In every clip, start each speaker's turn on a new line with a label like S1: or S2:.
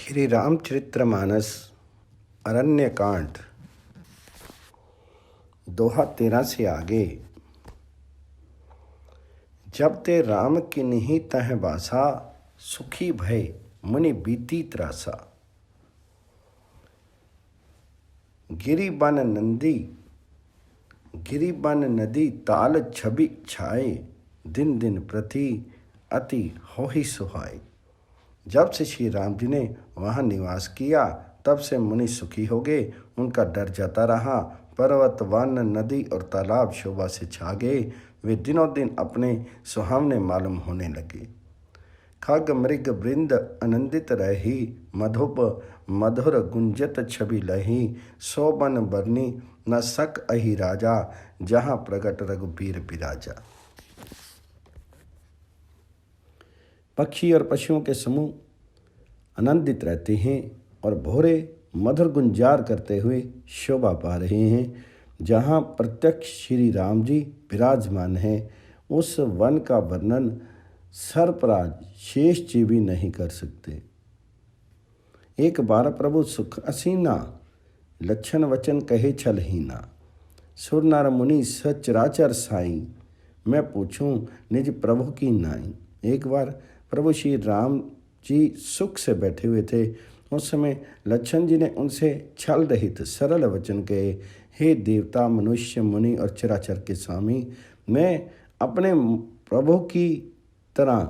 S1: श्री रामचरितमानस अरण्यकांड दोहा 13 से आगे। जब ते राम की निहि तह बासा, सुखी भय मुनि बीती त्रासा। गिरि बन नदी ताल छवि छाए, दिन दिन प्रति अति होहि सुहाए। जब से श्री राम जी ने वहाँ निवास किया तब से मुनि सुखी हो गए, उनका डर जाता रहा। पर्वत वन नदी और तालाब शोभा से छा गए, वे दिनों दिन अपने सुहावने मालूम होने लगे। खग मृग वृंद आनंदित रही, मधुप मधुर गुंजत छवि लही। शोभन बरनी न सक अहि राजा, जहाँ प्रगट रघुबीर बिराजा। पक्षी और पशुओं के समूह आनंदित रहते हैं और भोरे मधुर गुंजार करते हुए शोभा पा रहे हैं। जहाँ प्रत्यक्ष श्री राम जी विराजमान हैं, उस वन का वर्णन सर्पराज शेष जी भी नहीं कर सकते। एक बार प्रभु सुख असीना, लक्षण वचन कहे छलहीना। सुर नर मुनि सचराचर साई, मैं पूछूं निज प्रभु की नाई। एक बार प्रभु श्री राम जी सुख से बैठे हुए थे। उस समय लक्षण जी ने उनसे छल रहित सरल वचन कहे, हे देवता मनुष्य मुनि और चराचर के स्वामी, मैं अपने प्रभु की तरह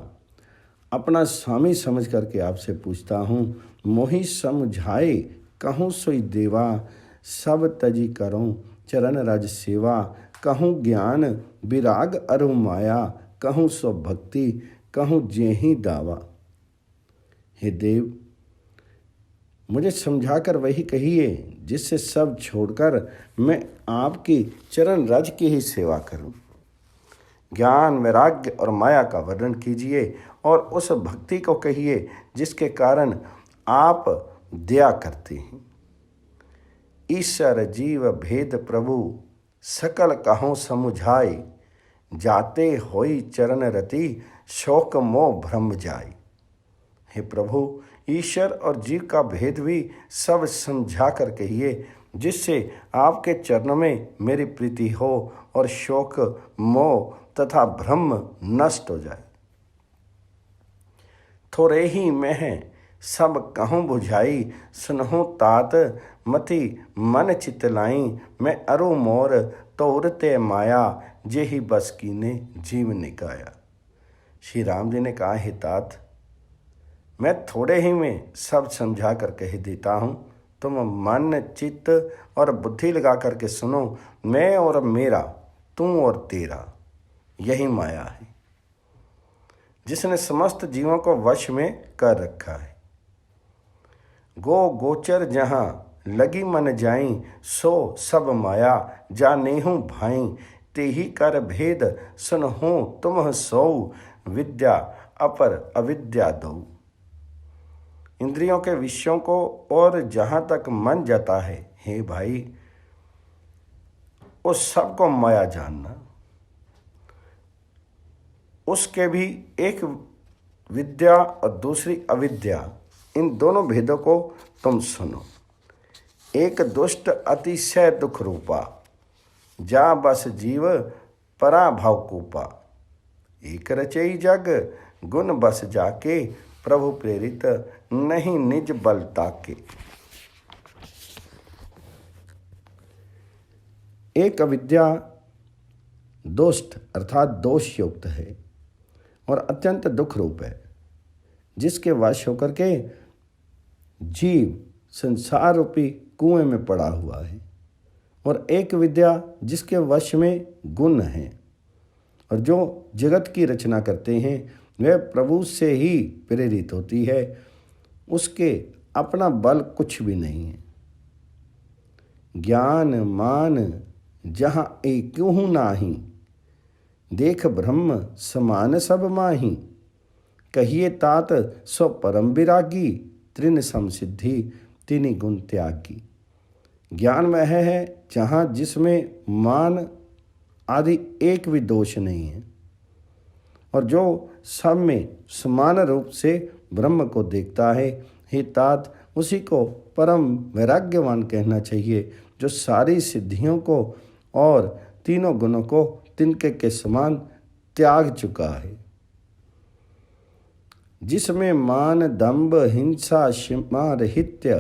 S1: अपना स्वामी समझ करके आपसे पूछता हूँ। मोहि समझाए कहूँ सोई देवा, सब तजी करूँ चरण रज सेवा। कहूँ ज्ञान विराग अरु माया, कहूँ सो भक्ति कहूँ जेहि दावा। हे देव, मुझे समझाकर वही कहिए जिससे सब छोड़कर मैं आपकी चरण रज की ही सेवा करूं। ज्ञान वैराग्य और माया का वर्णन कीजिए और उस भक्ति को कहिए जिसके कारण आप दया करते हैं। ईश्वर जीव भेद प्रभु, सकल कहो समुझाए। जाते होई चरण रति, शोक मोह भ्रम जाए। हे प्रभु, ईश्वर और जीव का भेद भी सब समझा कर कहिए, जिससे आपके चरणों में मेरी प्रीति हो और शोक मोह तथा भ्रम नष्ट हो जाए। थोड़े ही मैं सब कहूँ बुझाई, सुनहु तात मति मन चितलाई। मैं अरु मोर तोरते माया, जेहि बस कीने जीव निकाया। श्री राम जी ने कहा, हे तात, मैं थोड़े ही में सब समझा कर कह देता हूँ, तुम मन चित्त और बुद्धि लगा करके सुनो। मैं और मेरा, तू और तेरा, यही माया है जिसने समस्त जीवों को वश में कर रखा है। गो गोचर जहाँ लगी मन जाई, सो सब माया जानेहु भाई। तेहि कर भेद सुनहु तुम सो, विद्या अपर अविद्या दो। इंद्रियों के विषयों को और जहाँ तक मन जाता है, हे भाई, उस सब को माया जानना। उसके भी एक विद्या और दूसरी अविद्या, इन दोनों भेदों को तुम सुनो। एक दुष्ट अतिशय दुख रूपा, जा बस जीव पराभव कूपा। एक रचई जग गुण बस जाके, प्रभु प्रेरित नहीं निज बल ताके। एक अविद्या दुष्ट अर्थात दोष युक्त है और अत्यंत दुख रूप है, जिसके वश होकर के जीव संसार रूपी कुएं में पड़ा हुआ है। और एक विद्या जिसके वश में गुण है, और जो जगत की रचना करते हैं वह प्रभु से ही प्रेरित होती है, उसके अपना बल कुछ भी नहीं है। ज्ञान मान जहाँ एकहु नाही, देख ब्रह्म समान सब माही। कहिए तात सो परम विरागी, त्रिन समसिद्धि तिनि गुण त्यागी। ज्ञान वह है जहाँ जिसमें मान आदि एक भी दोष नहीं है, और जो सब में समान रूप से ब्रह्म को देखता है, हे तात, उसी को परम वैराग्यवान कहना चाहिए जो सारी सिद्धियों को और तीनों गुणों को तिनके के समान त्याग चुका है, जिसमें मान, दंभ, हिंसा, क्षमा रहित्य,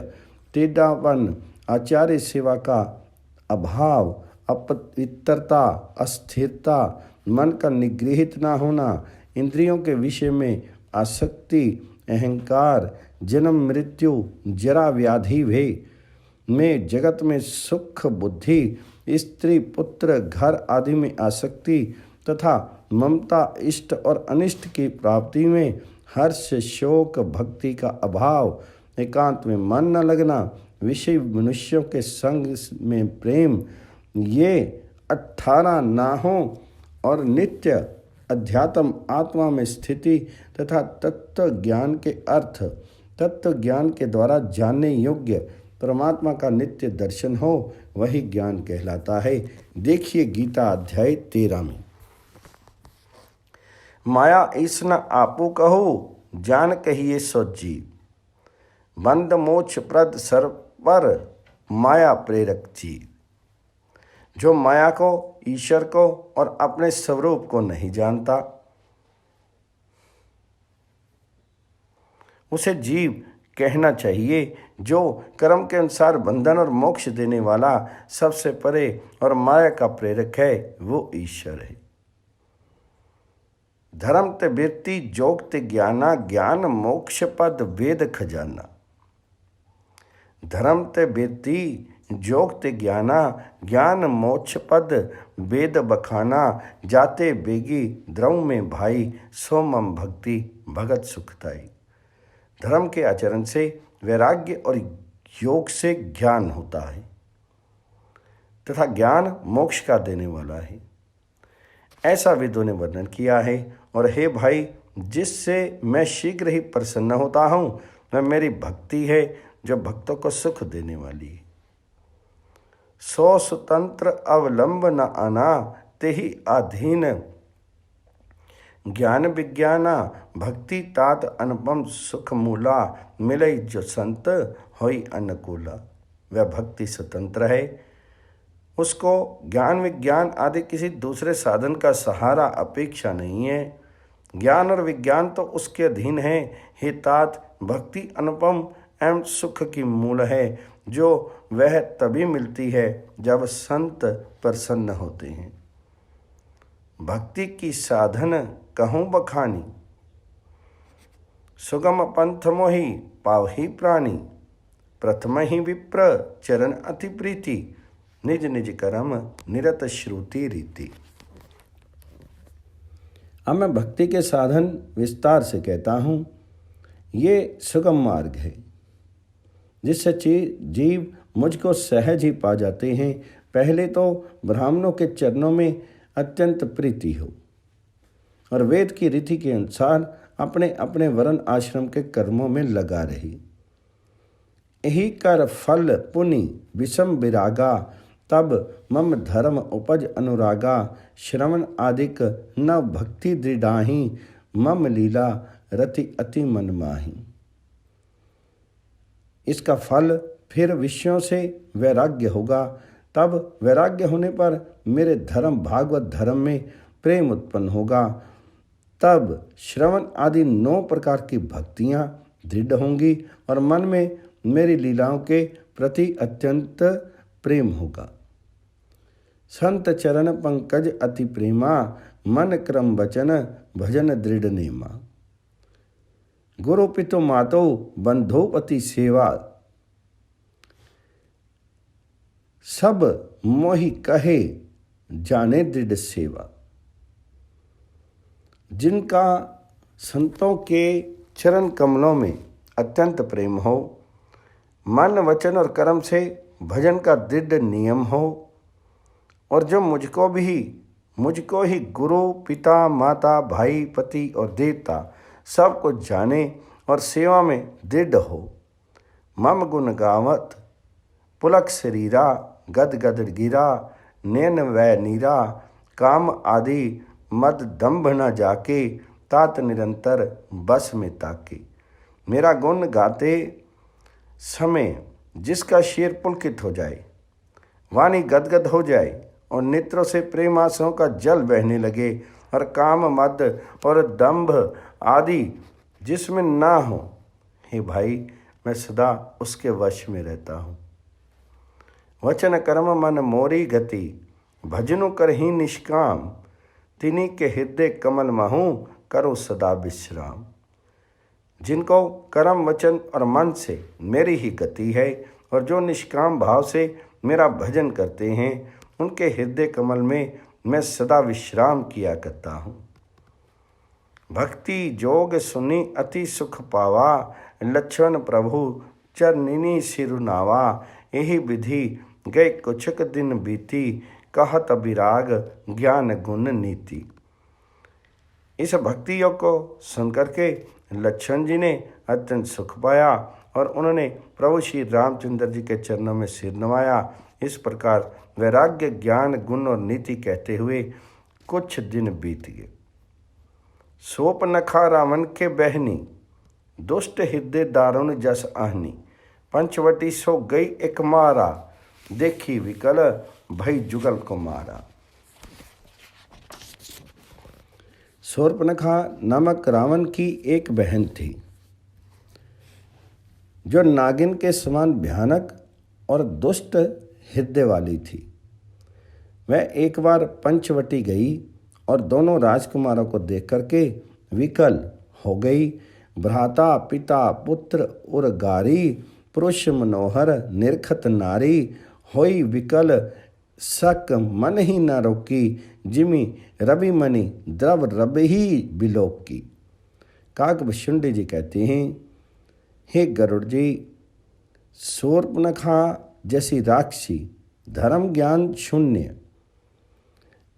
S1: टेढ़ापन, आचार्य सेवा का अभाव, अपवित्रता, अस्थिरता, मन का निगृहित ना होना, इंद्रियों के विषय में आसक्ति, अहंकार, जन्म मृत्यु, जरा व्याधि भय में, जगत में सुख बुद्धि, स्त्री पुत्र घर आदि में आसक्ति तथा ममता, इष्ट और अनिष्ट की प्राप्ति में हर्ष, शोक, भक्ति का अभाव, एकांत में मन न लगना, विषय मनुष्यों के संग में प्रेम, ये 18 ना हो और नित्य अध्यात्म आत्मा में स्थिति तथा तत्व ज्ञान के अर्थ, तत्व ज्ञान के द्वारा जानने योग्य परमात्मा का नित्य दर्शन हो, वही ज्ञान कहलाता है। देखिए गीता अध्याय 13 में, माया ईस न आपू कहो, जान कहिए सो जीव, बंद मोक्ष प्रद सर्वर माया प्रेरक जीव। जो माया को, ईश्वर को और अपने स्वरूप को नहीं जानता, उसे जीव कहना चाहिए। जो कर्म के अनुसार बंधन और मोक्ष देने वाला, सबसे परे और माया का प्रेरक है, वो ईश्वर है। धर्म ते वृत्ति जोग ते ज्ञाना, ज्ञान मोक्ष पद वेद खजाना। धर्म ते वृत्ति जोग ते ज्ञाना, ज्ञान मोक्ष पद वेद बखाना। जाते बेगी द्रव में भाई, सोमम भक्ति भगत सुखदाई। धर्म के आचरण से वैराग्य और योग से ज्ञान होता है तथा ज्ञान मोक्ष का देने वाला है, ऐसा वेदों ने वर्णन किया है। और हे भाई, जिससे मैं शीघ्र ही प्रसन्न होता हूँ, वह मेरी भक्ति है जो भक्तों को सुख देने वाली है। सो स्वतंत्र अवलंब न आना, तेहि अधीन ज्ञान विज्ञाना। भक्ति तात अनुपम सुख मूला, मिले जो संत होई अनुकूला। वह भक्ति स्वतंत्र है, उसको ज्ञान विज्ञान आदि किसी दूसरे साधन का सहारा अपेक्षा नहीं है। ज्ञान और विज्ञान तो उसके अधीन है। हे तात, भक्ति अनुपम एवं सुख की मूल है, जो वह तभी मिलती है जब संत प्रसन्न होते हैं। भक्ति की साधन कहूँ बखानी, सुगम पंथ मोहि पावहि प्राणी। प्रथम ही विप्र चरण अति प्रीति, निज निज कर्म निरत श्रुति रीति। अब मैं भक्ति के साधन विस्तार से कहता हूँ। ये सुगम मार्ग है जिससे जीव मुझको सहज ही पा जाते हैं। पहले तो ब्राह्मणों के चरणों में अत्यंत प्रीति हो और वेद की रीति के अनुसार अपने अपने वर्ण आश्रम के कर्मों में लगा रही। यही कर फल पुनि विषम विरागा, तब मम धर्म उपज अनुरागा। श्रवण आदिक न भक्ति दृढ़ाही, मम लीला रति अति मन माही। इसका फल फिर विषयों से वैराग्य होगा। तब वैराग्य होने पर मेरे धर्म भागवत धर्म में प्रेम उत्पन्न होगा। तब श्रवण आदि 9 प्रकार की भक्तियाँ दृढ़ होंगी और मन में मेरी लीलाओं के प्रति अत्यंत प्रेम होगा। संत चरण पंकज अति प्रेमा, मन क्रम वचन भजन दृढ़ नेमा। गुरु पितु मातो बंधोपति सेवा, सब मोहि कहे जाने दृढ़ सेवा। जिनका संतों के चरण कमलों में अत्यंत प्रेम हो, मन वचन और कर्म से भजन का दृढ़ नियम हो, और जो मुझको ही गुरु पिता माता भाई पति और देवता सबको जाने और सेवा में दृढ़ हो। मम गुण गावत पुलक शरीरा, गद गद गिरा, नैन वै नीरा। काम आदि मद दंभ न जाके, तात निरंतर बस में ताके। मेरा गुण गाते समय जिसका शीर पुलकित हो जाए, वाणी गदगद हो जाए और नेत्रों से प्रेमासों का जल बहने लगे और काम मद और दंभ आदि जिसमें ना हो, हे भाई मैं सदा उसके वश में रहता हूँ। वचन कर्म मन मोरी गति, भजनु करही निष्काम, तिन्हीं के हृदय कमल महूँ करो सदा विश्राम। जिनको कर्म वचन और मन से मेरी ही गति है और जो निष्काम भाव से मेरा भजन करते हैं, उनके हृदय कमल में मैं सदा विश्राम किया करता हूँ। भक्ति जोग सुनी अति सुख पावा, लक्ष्मण प्रभु चरनिनी सिरुनावा। यही विधि गए कुछक दिन बीती, कहत विराग ज्ञान गुण नीति। इस भक्ति योग को सुन करके लक्ष्मण जी ने अत्यंत सुख पाया और उन्होंने प्रभु श्री रामचंद्र जी के चरणों में सिर नवाया। इस प्रकार वैराग्य ज्ञान गुण और नीति कहते हुए कुछ दिन बीत गए। सोप नखा रावण के बहनी, दुष्ट हृदय दारुण जस आहनी। पंचवटी सो गई एक मारा, देखी विकल भई जुगल को मारा। शूर्पणखा नामक रावण की एक बहन थी जो नागिन के समान भयानक और दुष्ट हृदय वाली थी। वह एक बार पंचवटी गई और दोनों राजकुमारों को देख करके विकल हो गई। भ्राता पिता पुत्र और गारी, पुरुष मनोहर निरखत नारी। होई विकल सक मन ही न रोकी, जिमी रवि मणि द्रव रब ही बिलोक की। काकभुषुंडी जी कहते हैं, हे गरुड़ जी, शूर्पणखा जैसी राक्षसी धर्म ज्ञान शून्य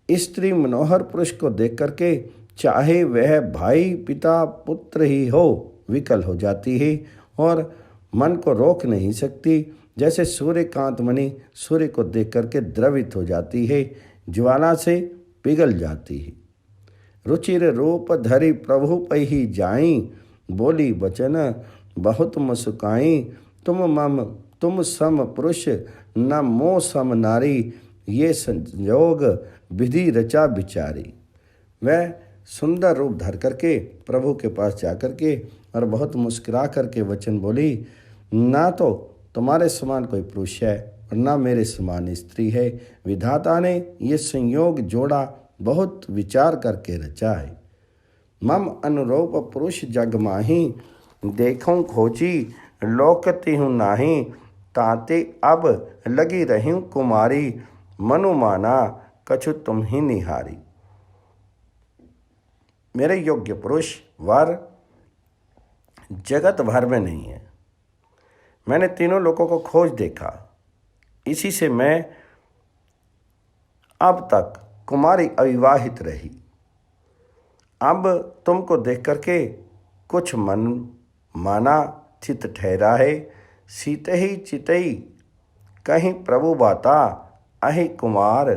S1: स्त्री मनोहर पुरुष को देख करके चाहे वह भाई पिता पुत्र ही हो, विकल हो जाती है और मन को रोक नहीं सकती। जैसे सूर्यकांत मणि सूर्य को देख करके द्रवित हो जाती है, ज्वाला से पिघल जाती है। रुचिर रूप धरि प्रभु पही जाई, बोली वचन बहुत मुस्काई। तुम सम पुरुष न मोह सम नारी, ये संयोग विधि रचा बिचारी। वह सुंदर रूप धर करके प्रभु के पास जा करके और बहुत मुस्कुरा करके वचन बोली, ना तो तुम्हारे समान कोई पुरुष है और ना मेरे समान स्त्री है। विधाता ने ये संयोग जोड़ा बहुत विचार करके रचा है। मम अनुरूप पुरुष जग माही, देखूं खोजी लोकती हूँ नाही। ताते अब लगी रही कुमारी, मनु माना कछु तुम ही निहारी। मेरे योग्य पुरुष वर जगत भर में नहीं है। मैंने तीनों लोगों को खोज देखा, इसी से मैं अब तक कुमारी अविवाहित रही। अब तुमको देख करके कुछ मन माना चित ठहरा है। सीते ही चितई कहीं प्रभु बाता, अहि कुमार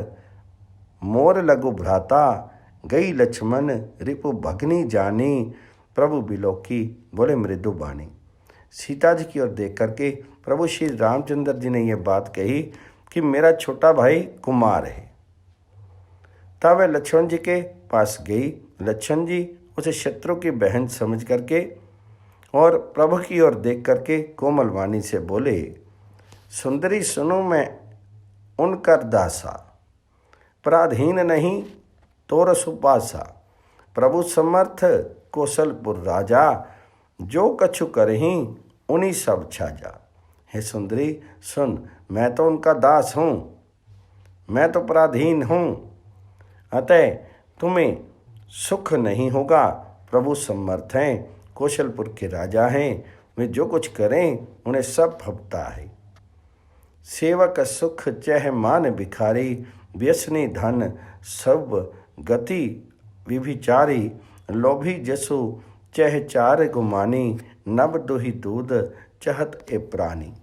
S1: मोर लघु भ्राता। गई लक्ष्मण रिपु भगनी जानी, प्रभु बिलोकी बोले मृदु बानी। सीता जी की ओर देख करके प्रभु श्री रामचंद्र जी ने यह बात कही कि मेरा छोटा भाई कुमार है। तब वह लक्ष्मण जी के पास गई। लक्ष्मण जी उसे शत्रु की बहन समझ करके और प्रभु की ओर देख करके कोमल वाणी से बोले, सुंदरी सुनो मैं उनकर दासा, पराधीन नहीं तोर सुपासा। प्रभु समर्थ कौशलपुर राजा, जो कछु करही उन्हीं सब छाजा। हे सुंदरी सुन, मैं तो उनका दास हूँ, मैं तो पराधीन हूँ, अतः तुम्हें सुख नहीं होगा। प्रभु समर्थ हैं, कौशलपुर के राजा हैं, वे जो कुछ करें उन्हें सब फबता है। सेवक सुख चह मान भिखारी, व्यसनी धन सब गति विभिचारी। लोभी जसु चह चार गुमानी, नब दुही दूध चहत ए प्राणी।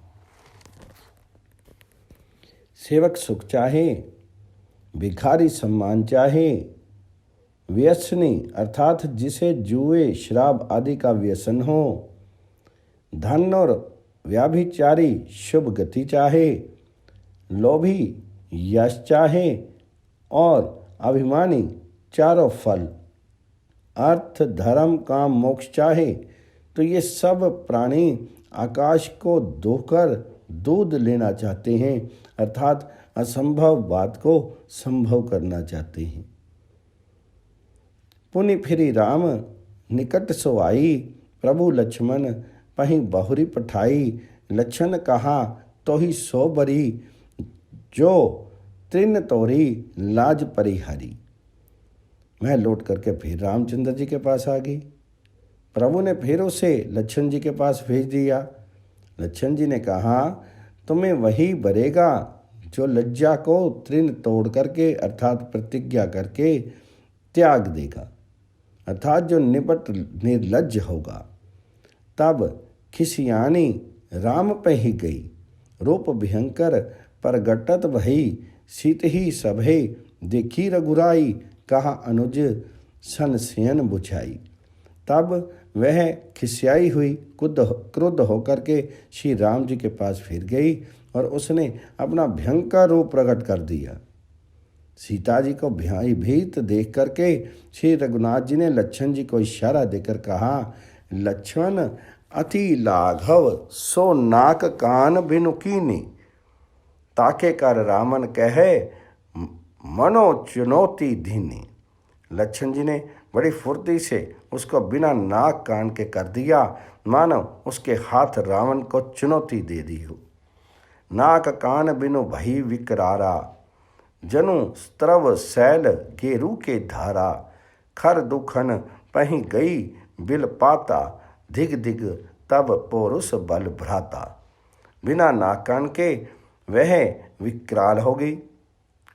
S1: सेवक सुख चाहे, भिखारी सम्मान चाहे, व्यसनी अर्थात जिसे जुए शराब आदि का व्यसन हो, धन और व्याभिचारी शुभ गति चाहे, लोभी यश चाहे और अभिमानी चारों फल, अर्थ धर्म काम मोक्ष चाहे, तो ये सब प्राणी आकाश को धोकर दूध लेना चाहते हैं, अर्थात असंभव बात को संभव करना चाहते हैं। पुनि फिरी राम निकट सो आई, प्रभु लक्ष्मण पहीं बहुरी पठाई। लक्षण कहा तो ही सो बरी, जो तृण तोरी लाज परिहरी। मैं लौट करके फिर रामचंद्र जी के पास आ गई। प्रभु ने फिर उसे लक्ष्मण जी के पास भेज दिया। लक्ष्मण जी ने कहा, तुम्हें वही बरेगा जो लज्जा को तृण तोड़ करके अर्थात प्रतिज्ञा करके त्याग देगा, अर्थात जो निपट निर्लज्ज होगा। तब खिसियानी राम पे ही गई, रूप भयंकर प्रगटत भई। सीत ही सभे देखी रघुराई, कहा अनुज संशयन बुझाई। तब वह खिसियाई हुई क्रुद्ध होकर के श्री राम जी के पास फिर गई और उसने अपना भयंकर रूप प्रकट कर दिया। सीता जी को भयभीत देख करके श्री रघुनाथ जी ने लक्ष्मण जी को इशारा देकर कहा, लक्ष्मण अति लाघव सो नाक कान बिनु कीनी। ताके कर रामन कहे मनो चुनौती धीनी। लक्ष्मण जी ने बड़ी फुर्ती से उसको बिना नाक कान के कर दिया, मानो उसके हाथ रावण को चुनौती दे दी हो। नाक कान बिनु भई विकरारा, जनु स्त्रव शैल गेरू के धारा। खर दुखन पहीं गई बिल पाता, धिग धिग तब पोरुष बल भ्राता। बिना नाक कान के वह विकराल हो गई।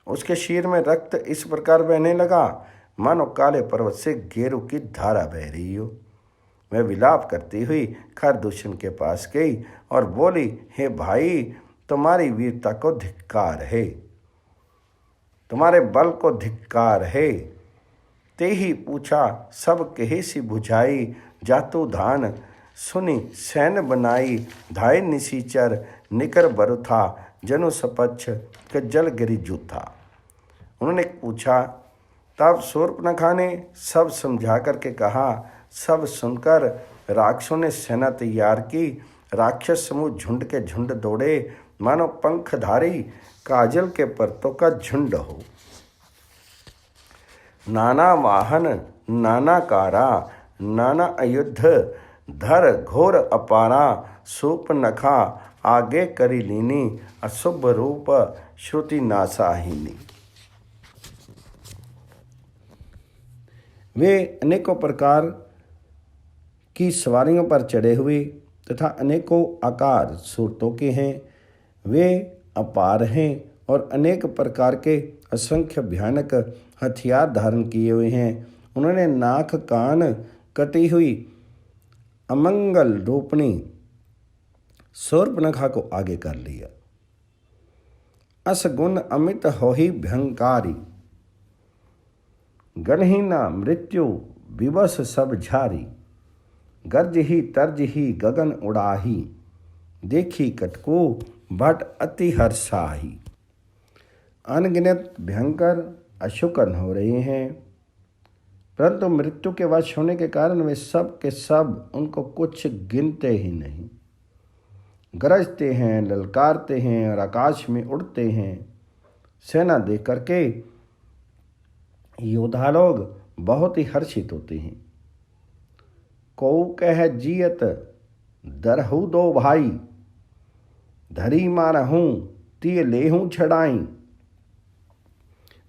S1: उसके शीर में रक्त इस प्रकार बहने लगा मानो काले पर्वत से गेरू की धारा बह रही हो। वह विलाप करती हुई खरदूषण के पास गई और बोली, हे भाई, तुम्हारी वीरता को धिक्कार है, तुम्हारे बल को धिक्कार है। ते ही पूछा सब कहे सी बुझाई, जातु धान सुनी सैन बनाई। धाय निशीचर निकर बरुथा, जनु सपच्छ के जल गिरी जूथा। उन्होंने पूछा, तब शूर्पणखा ने सब समझा करके कहा। सब सुनकर राक्षसों ने सेना तैयार की। राक्षस समूह झुंड के झुंड दौड़े, मानो पंखधारी काजल के परतों का झुंड हो। नाना वाहन नाना कारा, नाना अयुद्ध धर घोर अपारा। शूर्पणखा आगे करी लीनी, अशुभ रूप श्रुति नासाहीनी। वे अनेकों प्रकार की सवारियों पर चढ़े हुए तथा अनेकों आकार सूरतों के हैं। वे अपार हैं और अनेक प्रकार के असंख्य भयानक हथियार धारण किए हुए हैं। उन्होंने नाक कान कटी हुई अमंगल रूपणी शूर्पणखा को आगे कर लिया। असगुण अमित होहि भयंकारी, गणहीना मृत्यु विवश सब झारी। गर्ज ही तर्ज ही गगन उड़ाही, देखी कटको भट अति हर्षाही। अनगिनत भयंकर अशुकन हो रहे हैं, परंतु मृत्यु के वश होने के कारण वे सब के सब उनको कुछ गिनते ही नहीं। गरजते हैं, ललकारते हैं और आकाश में उड़ते हैं। सेना देख करके योद्धा लोग बहुत ही हर्षित होते हैं। को कह जियत दरहु दो भाई, धरी मारहूँ तिय लेहूँ छड़ाई।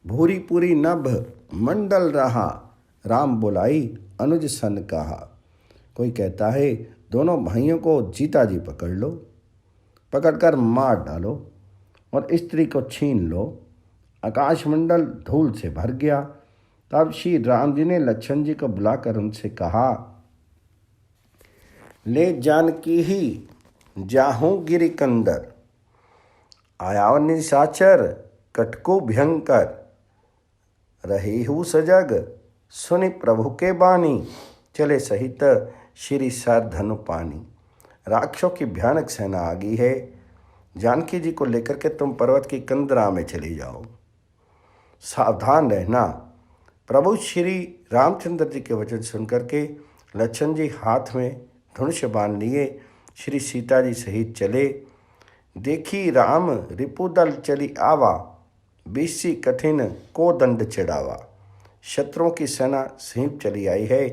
S1: भूरी पूरी नभ मंडल रहा, राम बुलाई अनुज सन कहा। कोई कहता है दोनों भाइयों को जीता जी पकड़ लो, पकड़कर मार डालो और स्त्री को छीन लो। आकाशमंडल धूल से भर गया। तब श्री राम जी ने लक्ष्मण जी को बुलाकर उनसे कहा, ले जानकी ही जाहूँ गिरि कंदर। आया निशाचर कटको भयंकर, रही हूँ सजग सुनि प्रभु के बानी। चले सहित श्री सर धनु पानी। राक्षसों की भयानक सेना आ गई है। जानकी जी को लेकर के तुम पर्वत की कंदरा में चले जाओ, सावधान रहना। प्रभु श्री रामचंद्र जी के वचन सुनकर के लक्ष्मण जी हाथ में धनुष बांध लिए श्री सीता जी सहित चले। देखी राम रिपुदल चली आवा, बीसी कठिन को दंड चढ़ावा। शत्रुओं की सेना समीप चली आई है।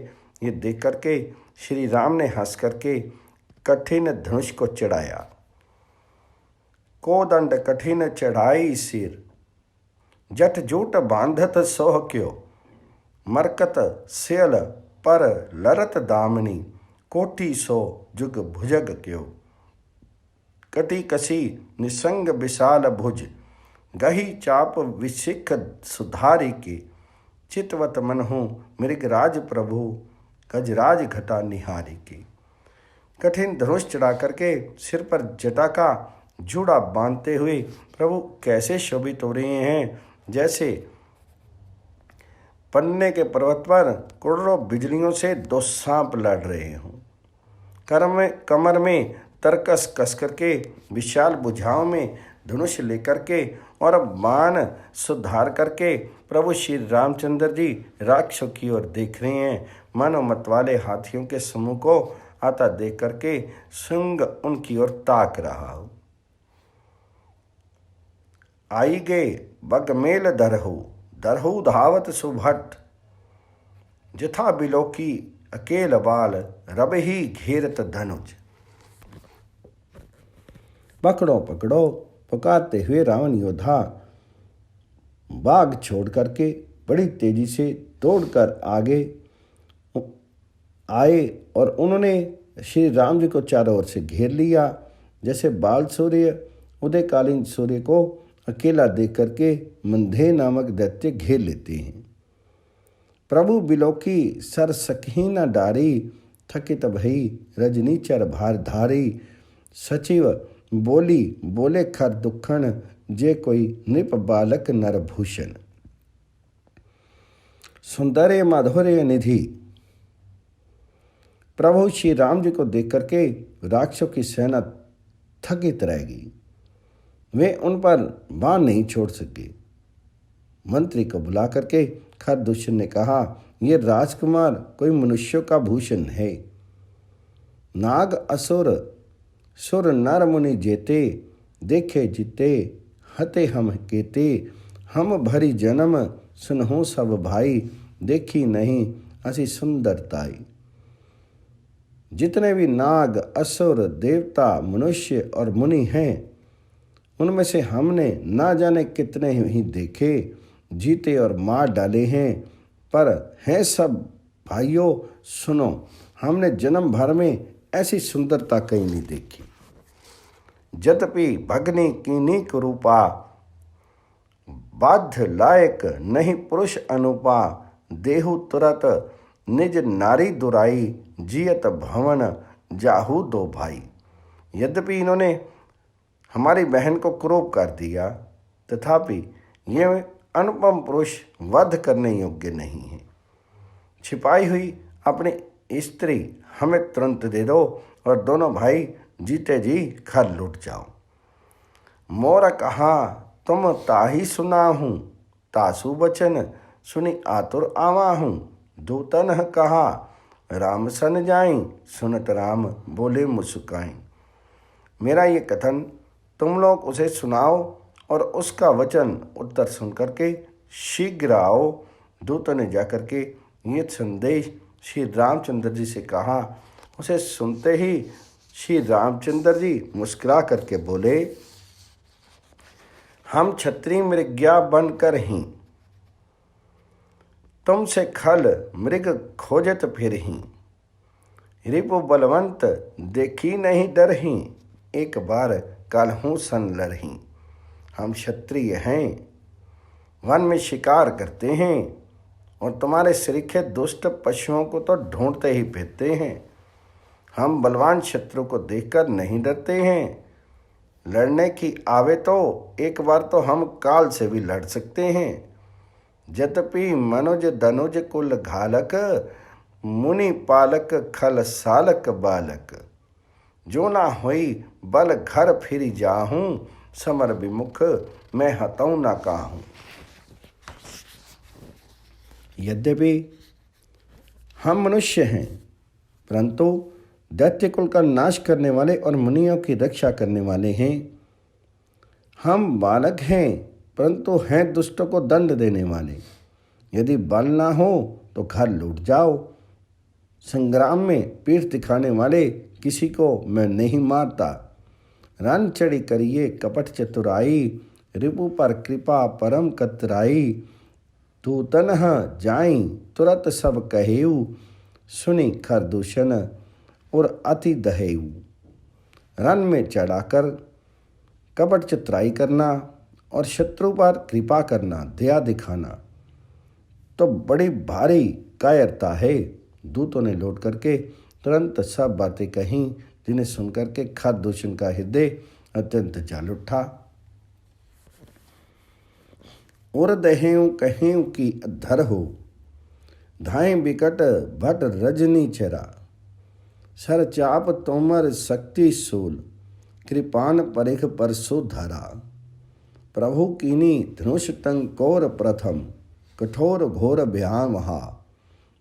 S1: ये देख करके श्री राम ने हंस करके कठिन धनुष को चढ़ाया। को दंड कठिन चढ़ाई सिर, जट जूट बांधत सोह क्यों। मरकत सेल पर लरत दामनी, कोटि सो जुग भुजग क्यों। कटी कसी निसंग विशाल भुज, गही चाप विशिख सुधारी की। चितवत मन हूँ मृगराज प्रभु, गजराज घटा निहारी की। कठिन धनुष चढ़ा करके सिर पर जटा का जूड़ा बांधते हुए प्रभु कैसे शोभित हो रहे हैं, जैसे पन्ने के पर्वत पर करोड़ों बिजलियों से दो सांप लड़ रहे हों। कमर में तरकस कस करके विशाल भुजाओं में धनुष लेकर के और बाण सुधार करके प्रभु श्री रामचंद्र जी राक्षसों की ओर देख रहे हैं। मानो मतवाले हाथियों के समूह को आता देख करके सिंह उनकी ओर ताक रहा हो। आई गए बगमेल दरहु धावत सुभट, जथा बिलोकी अकेल बाल, रब ही घेरत धनुज। पकड़ो पकड़ो पुकारते हुए रावण योद्धा बाघ छोड़ करके बड़ी तेजी से दौड़कर आगे आए और उन्होंने श्री राम जी को चारों ओर से घेर लिया। जैसे बाल सूर्य उदयकालीन सूर्य को अकेला देख करके मंधे नामक दैत्य घेर लेते हैं। प्रभु बिलोकी सर सखीना डारी, थकित भई रजनीचर भार धारी। सचिव बोले खर दुखण, जे कोई नृप बालक नरभूषण। सुंदर माधुर्य निधि। प्रभु श्री राम जी को देख करके राक्षसों की सेना थकित रह गई। वे उन पर बाण नहीं छोड़ सके। मंत्री को बुला करके खरदूषण ने कहा, ये राजकुमार कोई मनुष्यों का भूषण है। नाग असुर सुर नर मुनि जेते, देखे जीते हते हम केते। हम भरी जन्म सुनहु सब भाई, देखी नहीं असी सुंदरताई। जितने भी नाग असुर देवता मनुष्य और मुनि हैं, उनमें से हमने ना जाने कितने ही देखे, जीते और मार डाले हैं, पर हैं सब भाइयों सुनो, हमने जन्म भर में ऐसी सुंदरता कहीं नहीं देखी। यद्यपि भगनी कीनी कुरूपा, बाध्य लायक नहीं पुरुष अनुपा। देहु तुरत निज नारी दुराई, जियत भवन जाहू दो भाई। यद्यपि इन्होंने हमारी बहन को क्रूप कर दिया, तथापि ये अनुपम पुरुष वध करने योग्य नहीं है। छिपाई हुई अपनी स्त्री हमें तुरंत दे दो और दोनों भाई जीते जी घर लुट जाओ। मोर कहा तुम ताही सुना हूँ, तासु बचन सुनी आतुर आवा हूँ। दूतन कहा राम सन जाई, सुनत राम बोले मुस्काई। मेरा ये कथन तुम लोग उसे सुनाओ और उसका वचन उत्तर सुन करके शीघ्र आओ। दूत ने जाकर के ये संदेश श्री रामचंद्र जी से कहा। उसे सुनते ही श्री रामचंद्र जी मुस्कुरा करके बोले, हम क्षत्रिय मृग्या बनकर ही तुमसे खल मृग खोजत फिर ही। रिपु बलवंत देखी नहीं डर ही, एक बार काल्हू सन लरही। हम क्षत्रिय हैं, वन में शिकार करते हैं और तुम्हारे सरीखे दुष्ट पशुओं को तो ढूंढते ही फिरते हैं। हम बलवान शत्रु को देखकर नहीं डरते हैं। लड़ने की आवे तो एक बार तो हम काल से भी लड़ सकते हैं। यद्यपि मनुज धनुज कुल घालक, मुनि पालक खल सालक बालक। जो ना होई बल घर फिर जाहूं, समर विमुख मैं हतऊ ना काहूं। यद्यपि हम मनुष्य हैं, परंतु दैत्य कुल का नाश करने वाले और मुनियों की रक्षा करने वाले हैं। हम बालक हैं, परंतु हैं दुष्टों को दंड देने वाले। यदि बल ना हो तो घर लूट जाओ। संग्राम में पीठ दिखाने वाले किसी को मैं नहीं मारता। रन चढ़ी करिए कपट चतुराई, रिपु पर कृपा परम कतराई। तू तनह जाई तुरत सब कहेऊ, सुनी खरदूषण और अति दहेऊ। रन में चढ़ाकर कपट चतुराई करना और शत्रु पर कृपा करना, दया दिखाना तो बड़ी भारी कायरता है। दूतों ने लौट करके तुरंत सब बातें कहीं, जिन्हें सुनकर के खरदूषण का हृदय अत्यंत जल उठा। और दहेऊ कहेऊ की अधर हो, धाएं बिकट भट रजनी चरा। सर चाप तोमर शक्ति सूल, कृपान परिख परसो धरा। प्रभु कीनी धनुष टंकोर प्रथम, कठोर घोर भया महा।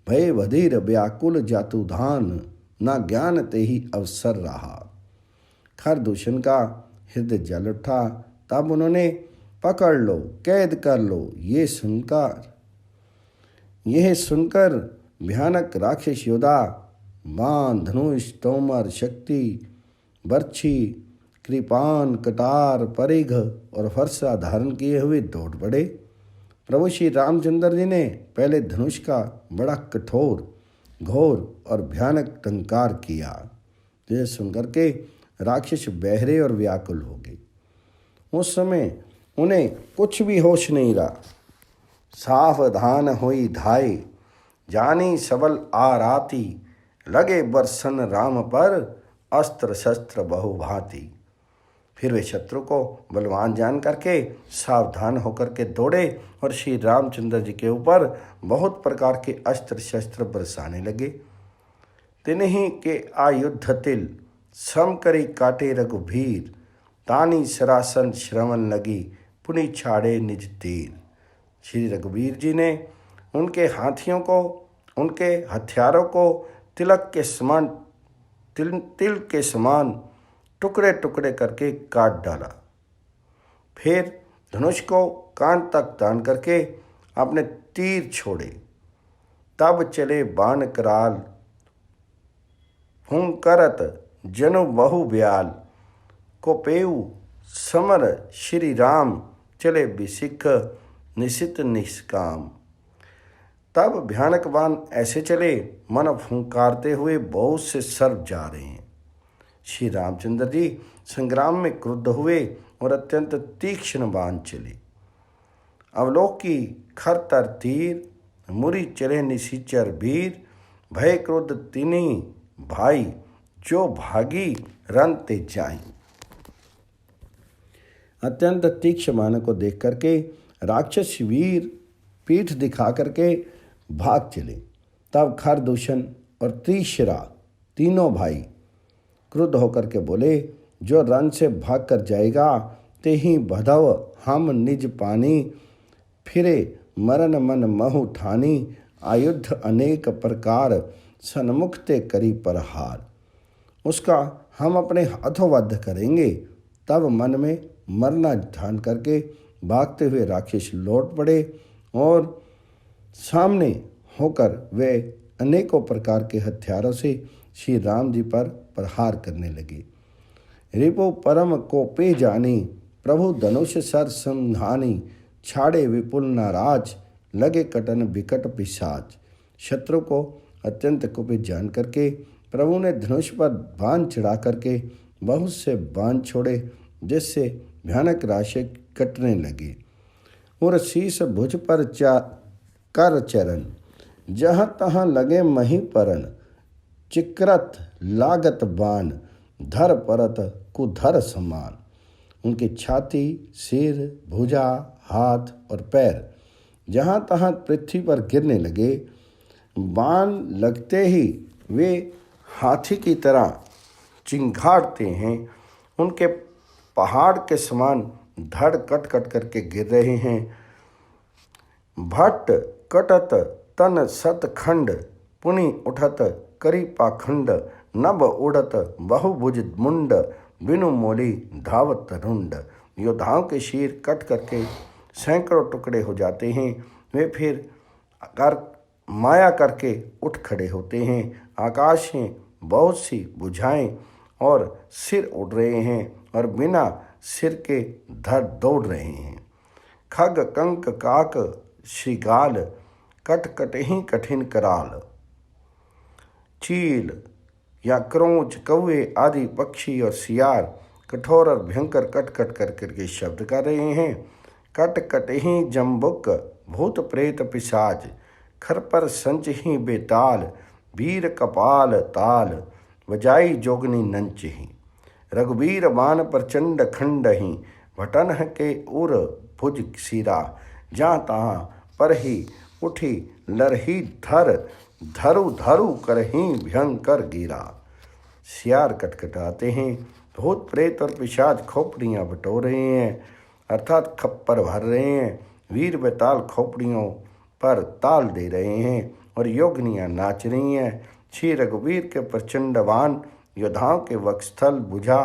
S1: भय बधिर व्याकुल जातु धान, ना ज्ञान ते ही अवसर रहा। खरदूषण का हृदय जल उठा। तब उन्होंने पकड़ लो, कैद कर लो, यह सुनकर भयानक राक्षस योद्धा बाण, धनुष, तोमर, शक्ति, बर्छी, कृपान, कटार, परिघ और फरसा धारण किए हुए दौड़ पड़े। प्रभु श्री रामचंद्र जी ने पहले धनुष का बड़ा कठोर, घोर और भयानक टंकार किया, जिसे सुनकर के राक्षस बहरे और व्याकुल हो गए। उस समय उन्हें कुछ भी होश नहीं रहा। सावधान होई धाय, जानी सबल आराती। लगे बरसन राम पर, अस्त्र शस्त्र बहुभांति। फिर वे शत्रु को बलवान जान करके सावधान होकर के दौड़े और श्री रामचंद्र जी के ऊपर बहुत प्रकार के अस्त्र शस्त्र बरसाने लगे। तिन्हीं के आयुध तिल, सम करी काटे रघुवीर। तानी सरासन श्रवण लगी, पुनि छाड़े निज तीर। श्री रघुवीर जी ने उनके हाथियों को, उनके हथियारों को तिलक के समान, तिल के समान टुकड़े टुकड़े करके काट डाला। फिर धनुष को कान तक तान करके अपने तीर छोड़े। तब चले बाण कराल, फुंकरत जनु बहु ब्याल। को पेऊ समर श्री राम, चले बिसिख निशित निष्काम। तब भयानक बाण ऐसे चले, मन फुंकारते हुए बहुत से सर्प जा रहे हैं। श्री रामचंद्र जी संग्राम में क्रुद्ध हुए और अत्यंत तीक्ष्ण बाण चले। अवलोकी खरतर तीर, मुरी चले निशिचर वीर। भय क्रोध तिन्ही भाई, जो भागी रन ते जाई। अत्यंत तीक्ष्ण बाण को देख करके राक्षस वीर पीठ दिखा करके भाग चले। तब खरदूषण और त्रिशिरा तीनों भाई क्रुद्ध होकर के बोले, जो रण से भाग कर जाएगा ते ही बधव हम निज पानी। फिरे मरण मन महु ठानी, आयुध अनेक प्रकार सन्मुख ते करी प्रहार। उसका हम अपने हाथों वध करेंगे। तब मन में मरना ठान करके भागते हुए राक्षस लौट पड़े और सामने होकर वे अनेकों प्रकार के हथियारों से श्री राम जी पर प्रहार करने लगे। रिपु परम को पे जानी, प्रभु धनुष सर संधानी। छाड़े विपुल नाराज, लगे कटन विकट पिशाच। शत्रु को अत्यंत कुपित जान करके प्रभु ने धनुष पर बाण चढ़ा करके बहुत से बाण छोड़े, जिससे भयानक राशि कटने लगे। और शीश भुज पर कर चरण, जहाँ तहाँ लगे मही परन। चिक्रत लागत बाण, धर परत कुधर समान। उनकी छाती, सिर, भुजा, हाथ और पैर जहाँ तहाँ पृथ्वी पर गिरने लगे। बाण लगते ही वे हाथी की तरह चिंगारते हैं, उनके पहाड़ के समान धड़ कट कट करके गिर रहे हैं। भट्ट कटत तन सतखंड, पुनि उठत करी पाखंड, नभ उड़त बहुभुज मुंड, बिनु मोली धावत रुंड। योद्धाओं के शीर कट करके सैकड़ों टुकड़े हो जाते हैं। वे फिर माया करके उठ खड़े होते हैं। आकाश में बहुत सी भुजाएं और सिर उड़ रहे हैं और बिना सिर के धड़ दौड़ रहे हैं। खग कंक काक श्रीगाल, कट कट ही कठिन कराल। चील या क्रोंच कौवे आदि पक्षी और सियार कठोर और भयंकर कट कट कर करके शब्द कर रहे हैं। कट कट ही जम्बुक भूत प्रेत पिशाच, खर पर संच ही बेताल, वीर कपाल ताल, बजाई जोगनी नंच ही। रघुवीर बान प्रचंड खंड ही, भटन के उर भुज सिरा, जहाँ तहाँ पर ही उठी लरही धर, धरु धरु करही भयंकर गिरा। सियार कटकटाते हैं, भूत प्रेत और पिशाच खोपड़ियाँ बटोर रहे हैं, अर्थात खप्पर भर रहे हैं। वीर बेताल खोपड़ियों पर ताल दे रहे हैं और योगनियाँ नाच रही हैं। श्री रघुवीर के प्रचंडवान योद्धाओं के वक्षस्थल, भुजा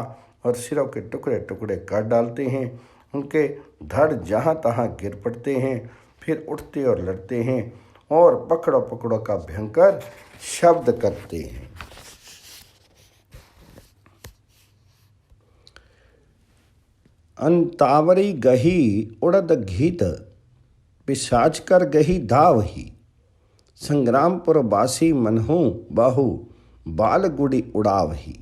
S1: और सिरों के टुकड़े टुकड़े कर डालते हैं। उनके धड़ जहाँ तहाँ गिर पड़ते हैं, फिर उठते और लड़ते हैं और पकड़ो पकड़ो का भयंकर शब्द करते हैं। अंतावरी गही उड़द घीत, पिशाच कर गही धावही। संग्रामपुर बासी मनहु बाहु, बाल गुड़ी उड़ावही।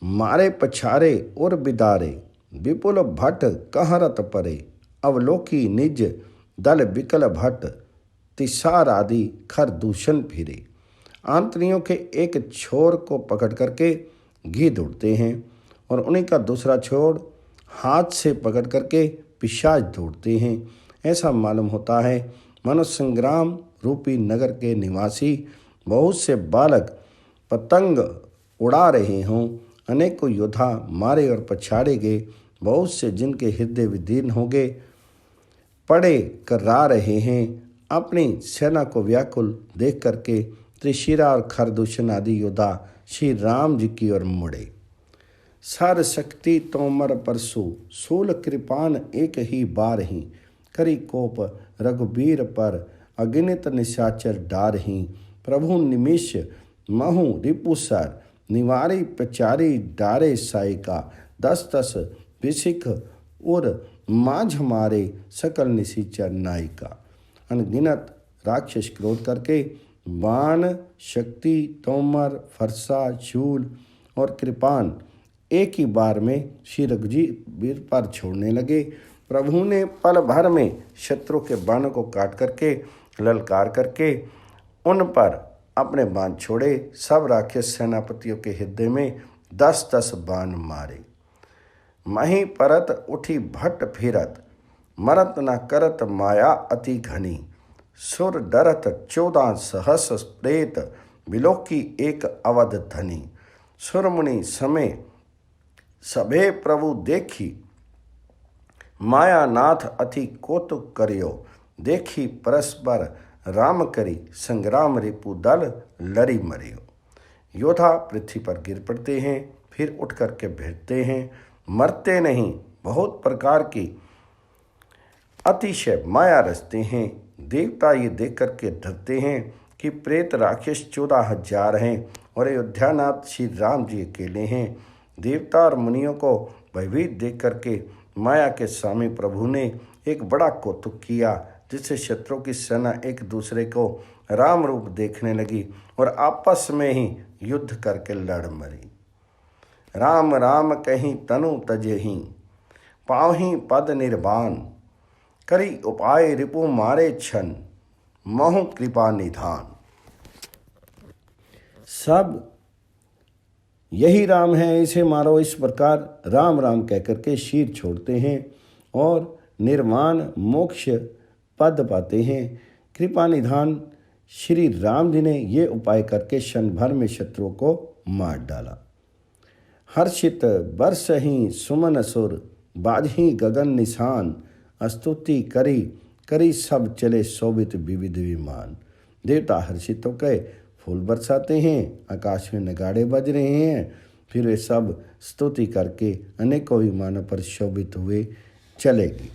S1: मारे पछारे उर बिदारे, विपुल भट्ट कहरत परे। अवलोकी निज दल बिकल भट्ट, तिसार आदि खर दूषण फिरे। आंतरियों के एक छोर को पकड़ करके घी दौड़ते हैं और उन्हीं का दूसरा छोर हाथ से पकड़ करके पिशाच दौड़ते हैं। ऐसा मालूम होता है मनुष्य संग्राम रूपी नगर के निवासी बहुत से बालक पतंग उड़ा रहे हों। अनेकों योद्धा मारे और पछाड़े गए, बहुत से जिनके हृदय विदीर्ण हो गए पड़े कर्रा रहे हैं। अपनी सेना को व्याकुल देख करके त्रिशिरा और खरदूषण आदि योद्धा श्री राम जी की ओर मुड़े। सर शक्ति तोमर परसु, सूल कृपान एक ही बार ही। करी कोप रघुबीर पर, अगणित निशाचर डार ही। प्रभु निमिष महु रिपुसर, निवारी पचारी डारे सायिका। 10 विशिख उर माझ मारे, सकल निशिचर नायिका। अनगिनत राक्षस क्रोध करके बाण, शक्ति, तोमर, फरसा, शूल और कृपान एक ही बार में श्री रघुवीर पर छोड़ने लगे। प्रभु ने पल भर में शत्रु के बाणों को काट करके ललकार करके उन पर अपने बाण छोड़े। सब राक्षस सेनापतियों के हृदय में 10 बाण मारे। मही परत उठी भट्ट फिरत, मरत न करत माया अति घनी। सुर डरत 14 सहस प्रेत, बिलोकी एक अवध धनी। सुरमुनि समय सभे प्रभु देखी, मायानाथ अति कौतुक करियो। देखी परस्पर राम करी, संग्राम रिपु दल लड़ी मरियो। योद्धा पृथ्वी पर गिर पड़ते हैं, फिर उठ करके भिड़ते हैं, मरते नहीं। बहुत प्रकार की अतिशय माया रचते हैं। देवता ये देख करके डरते हैं कि प्रेत राक्षस 14,000 हैं और अयोध्यानाथ श्री राम जी अकेले हैं। देवता और मुनियों को भयभीत देख करके माया के स्वामी प्रभु ने एक बड़ा कौतुक किया, जिससे शत्रु की सेना एक दूसरे को राम रूप देखने लगी और आपस में ही युद्ध करके लड़ मरी। राम राम कहीं तनु तजही, पावहीं पद निर्वाण। करी उपाय रिपु मारे छन, महु कृपा निधान। सब यही राम है, इसे मारो, इस प्रकार राम राम कह करके शीर छोड़ते हैं और निर्वाण मोक्ष पद पाते हैं। कृपा निधान श्री राम जी ने ये उपाय करके क्षण भर में शत्रुओं को मार डाला। हर्षित बरसहीं सुमन सुर, बाजहीं गगन निशान, स्तुति करी करी सब चले शोभित विविध विमान। देवता हर्षित होकर फूल बरसाते हैं, आकाश में नगाड़े बज रहे हैं, फिर वे सब स्तुति करके अनेकों विमानों पर शोभित हुए चलेगी।